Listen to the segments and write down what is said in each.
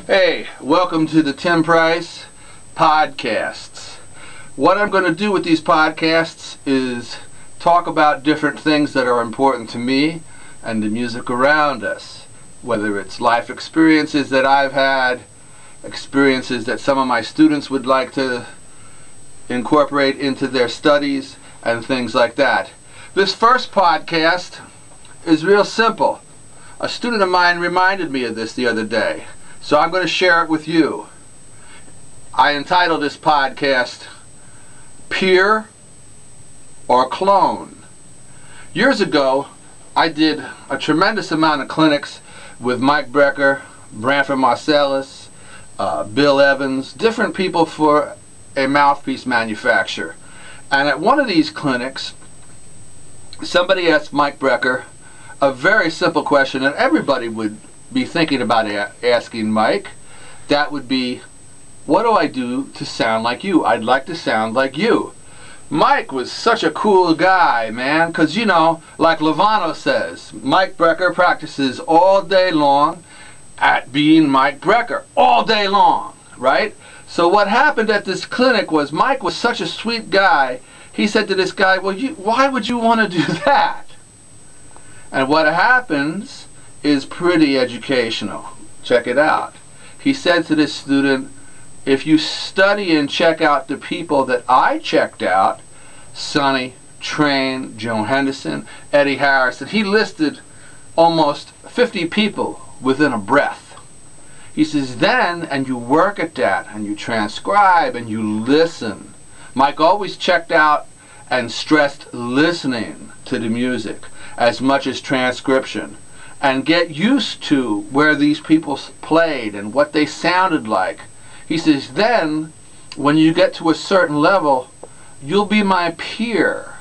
Hey, welcome to the Tim Price Podcasts. What I'm going to do with these podcasts is talk about different things that are important to me and the music around us. Whether it's life experiences that I've had, experiences that some of my students would like to incorporate into their studies, and things like that. This first podcast is real simple. A student of mine reminded me of this the other day, so I'm going to share it with you. I entitled this podcast, Peer or Clone. Years ago, I did a tremendous amount of clinics with Mike Brecker, Branford Marcellus, Bill Evans, different people for a mouthpiece manufacturer. And at one of these clinics, somebody asked Mike Brecker a very simple question that everybody would be thinking about asking Mike. That would be, what do I do to sound like you? I'd like to sound like you. Mike was such a cool guy, man, because, you know, like Lovano says, Mike Brecker practices all day long at being Mike Brecker. All day long, right? So what happened at this clinic was Mike was such a sweet guy. He said to this guy, well, why would you want to do that? And what happens is pretty educational. Check it out. He said to this student, if you study and check out the people that I checked out, Sonny, Train, Joan Henderson, Eddie Harris, and he listed almost 50 people within a breath. He says, then, and you work at that, and you transcribe, and you listen. Mike always checked out and stressed listening to the music as much as transcription, and get used to where these people played and what they sounded like. He says, then, when you get to a certain level, you'll be my peer,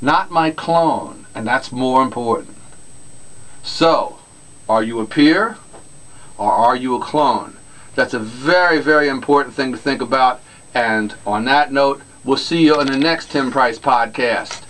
not my clone, and that's more important. So, are you a peer? Or are you a clone? That's a very, very important thing to think about. And on that note, we'll see you on the next Tim Price podcast.